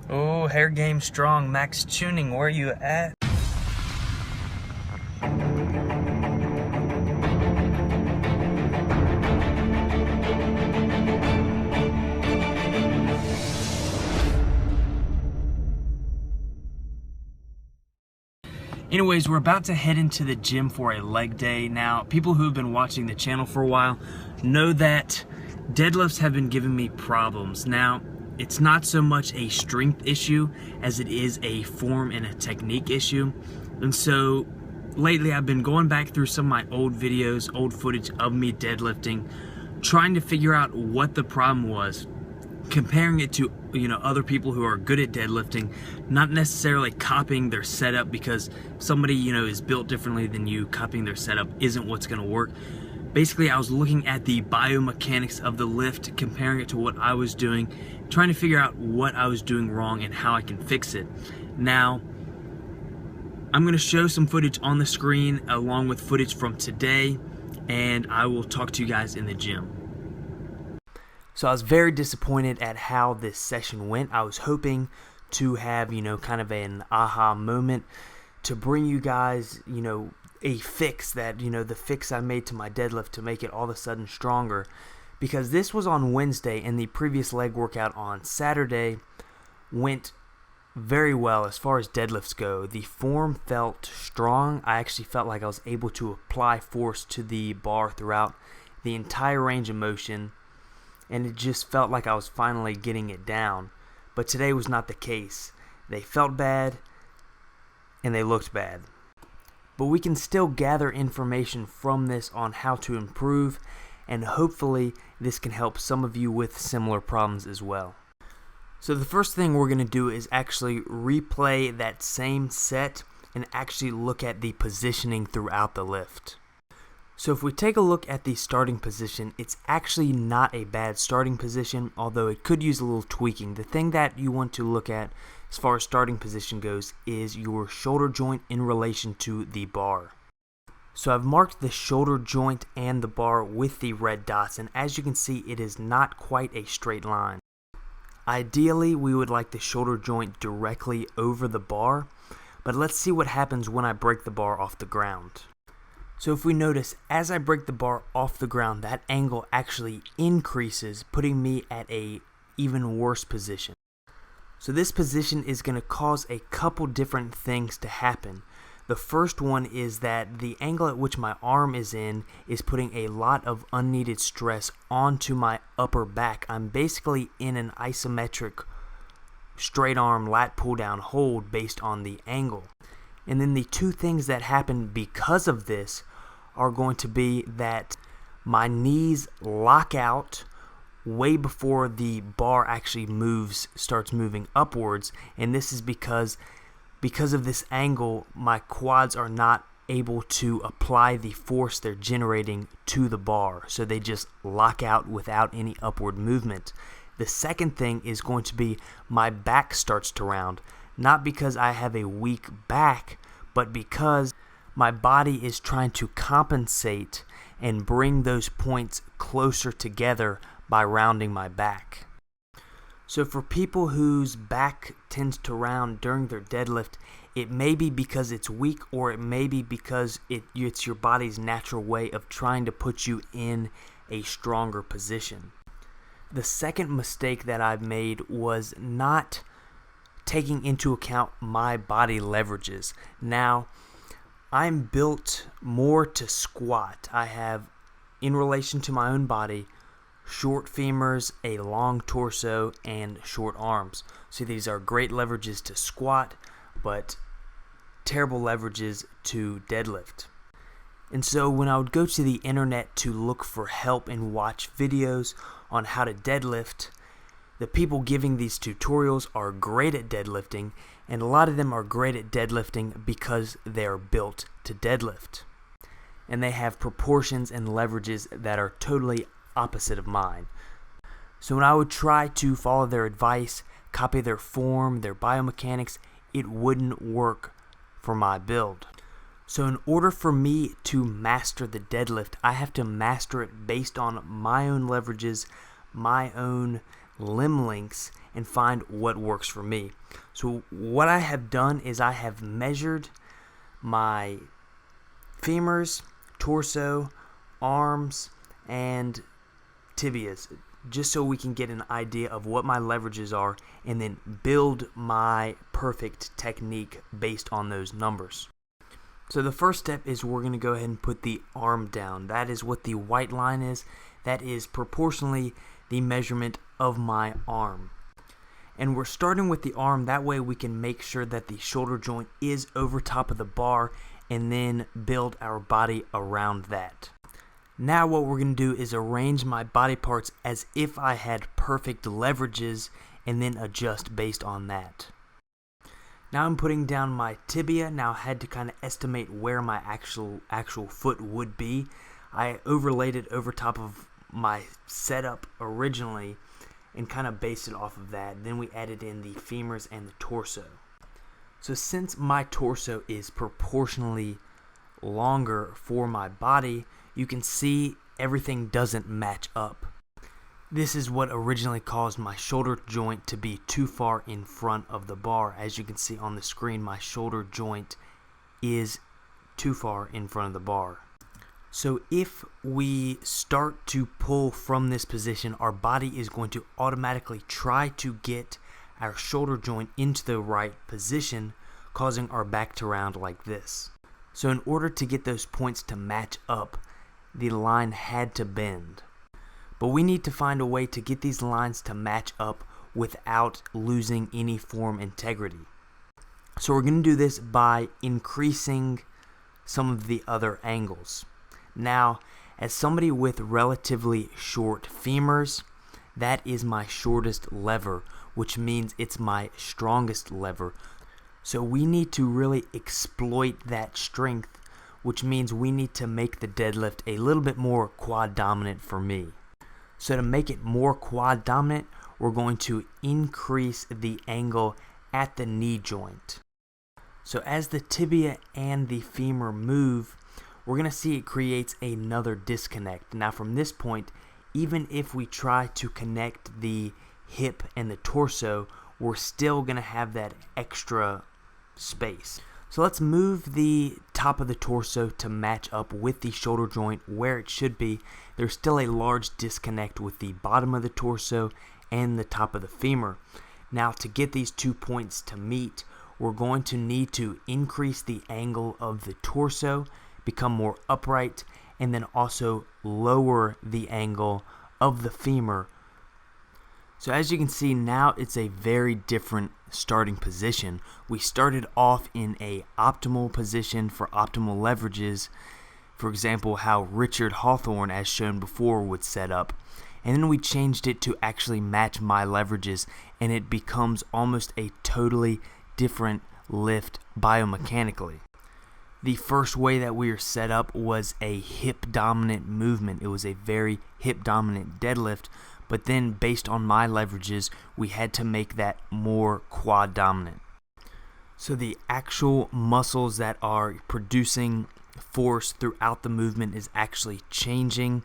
Oh, hair game strong. Max Tuning, where you at? Anyways, we're about to head into the gym for a leg day. Now, people who have been watching the channel for a while know that deadlifts have been giving me problems. Now, it's not so much a strength issue as it is a form and a technique issue. And so lately I've been going back through some of my old videos, old footage of me deadlifting, trying to figure out what the problem was, comparing it to other people who are good at deadlifting, not necessarily copying their setup, because somebody is built differently than you. Copying their setup isn't what's going to work. Basically, I was looking at the biomechanics of the lift, comparing it to what I was doing, trying to figure out what I was doing wrong and how I can fix it. Now, I'm going to show some footage on the screen along with footage from today, and I will talk to you guys in the gym. So I was very disappointed at how this session went. I was hoping to have, kind of an aha moment to bring you guys, a fix that, the fix I made to my deadlift to make it all of a sudden stronger. Because this was on Wednesday and the previous leg workout on Saturday went very well as far as deadlifts go. The form felt strong. I actually felt like I was able to apply force to the bar throughout the entire range of motion, and it just felt like I was finally getting it down. But today was not the case. They felt bad and they looked bad. But we can still gather information from this on how to improve, and hopefully this can help some of you with similar problems as well. So the first thing we're going to do is actually replay that same set and actually look at the positioning throughout the lift. So if we take a look at the starting position, it's actually not a bad starting position, although it could use a little tweaking. The thing that you want to look at as far as starting position goes is your shoulder joint in relation to the bar. So I've marked the shoulder joint and the bar with the red dots, and as you can see, it is not quite a straight line. Ideally, we would like the shoulder joint directly over the bar, but let's see what happens when I break the bar off the ground. So if we notice, as I break the bar off the ground, that angle actually increases, putting me at a even worse position. So this position is going to cause a couple different things to happen. The first one is that the angle at which my arm is in is putting a lot of unneeded stress onto my upper back. I'm basically in an isometric straight arm lat pull down hold based on the angle. And then the two things that happen because of this are going to be that my knees lock out way before the bar actually starts moving upwards, and this is because of this angle, my quads are not able to apply the force they're generating to the bar, so they just lock out without any upward movement. The second thing is going to be my back starts to round, not because I have a weak back, but because my body is trying to compensate and bring those points closer together by rounding my back. So for people whose back tends to round during their deadlift, it may be because it's weak, or it may be because it's your body's natural way of trying to put you in a stronger position. The second mistake that I've made was not taking into account my body leverages. Now, I'm built more to squat. I have, in relation to my own body, short femurs, a long torso, and short arms. So these are great leverages to squat, but terrible leverages to deadlift. And so when I would go to the internet to look for help and watch videos on how to deadlift, the people giving these tutorials are great at deadlifting, and a lot of them are great at deadlifting because they are built to deadlift. And they have proportions and leverages that are totally opposite of mine. So when I would try to follow their advice, copy their form, their biomechanics, it wouldn't work for my build. So in order for me to master the deadlift, I have to master it based on my own leverages, my own limb lengths, and find what works for me. So what I have done is I have measured my femurs, torso, arms, and tibias, just so we can get an idea of what my leverages are and then build my perfect technique based on those numbers. So the first step is we're going to go ahead and put the arm down. That is what the white line is. That is proportionally the measurement of my arm. And we're starting with the arm, that way we can make sure that the shoulder joint is over top of the bar and then build our body around that. Now what we're going to do is arrange my body parts as if I had perfect leverages and then adjust based on that. Now I'm putting down my tibia. Now I had to kind of estimate where my actual foot would be. I overlaid it over top of my setup originally and kind of based it off of that. Then we added in the femurs and the torso. So since my torso is proportionally longer for my body, you can see everything doesn't match up. This is what originally caused my shoulder joint to be too far in front of the bar. As you can see on the screen, my shoulder joint is too far in front of the bar. So if we start to pull from this position, our body is going to automatically try to get our shoulder joint into the right position, causing our back to round like this. So in order to get those points to match up, the line had to bend. But we need to find a way to get these lines to match up without losing any form integrity. So we're going to do this by increasing some of the other angles. Now, as somebody with relatively short femurs, that is my shortest lever, which means it's my strongest lever. So we need to really exploit that strength, which means we need to make the deadlift a little bit more quad dominant for me. So to make it more quad dominant, we're going to increase the angle at the knee joint. So as the tibia and the femur move, we're going to see it creates another disconnect. Now from this point, even if we try to connect the hip and the torso, we're still going to have that extra space. So let's move the top of the torso to match up with the shoulder joint where it should be. There's still a large disconnect with the bottom of the torso and the top of the femur. Now to get these 2 points to meet, we're going to need to increase the angle of the torso, become more upright, and then also lower the angle of the femur. So as you can see, now it's a very different starting position. We started off in a optimal position for optimal leverages, for example how Richard Hawthorne, as shown before, would set up, and then we changed it to actually match my leverages, and it becomes almost a totally different lift biomechanically. The first way that we were set up was a hip dominant movement. It was a very hip dominant deadlift, but then based on my leverages, we had to make that more quad dominant. So the actual muscles that are producing force throughout the movement is actually changing.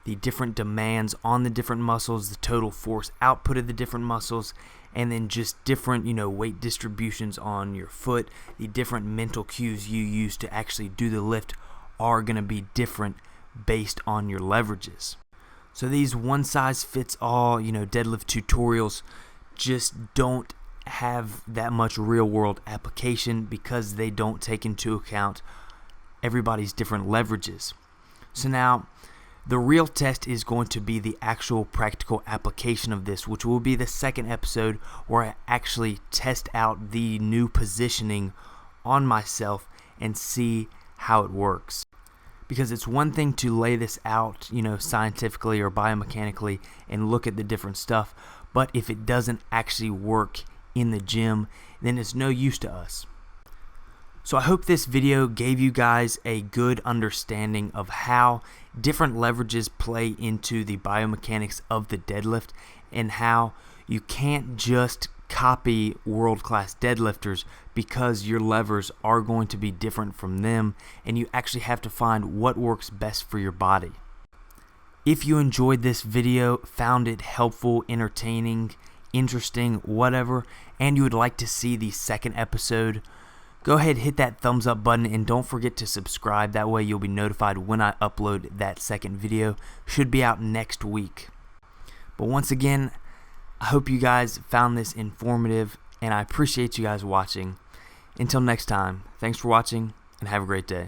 The different demands on the different muscles, the total force output of the different muscles, and then just different, weight distributions on your foot, the different mental cues you use to actually do the lift are going to be different based on your leverages. So these one-size-fits-all, deadlift tutorials just don't have that much real-world application because they don't take into account everybody's different leverages. So now, the real test is going to be the actual practical application of this, which will be the second episode where I actually test out the new positioning on myself and see how it works. Because it's one thing to lay this out, scientifically or biomechanically and look at the different stuff, but if it doesn't actually work in the gym, then it's no use to us. So I hope this video gave you guys a good understanding of how different leverages play into the biomechanics of the deadlift and how you can't just copy world-class deadlifters because your levers are going to be different from them, and you actually have to find what works best for your body. If you enjoyed this video, found it helpful, entertaining, interesting, whatever, and you would like to see the second episode, go ahead, hit that thumbs up button, and don't forget to subscribe. That way you'll be notified when I upload that second video. Should be out next week. But once again, I hope you guys found this informative, and I appreciate you guys watching. Until next time, thanks for watching, and have a great day.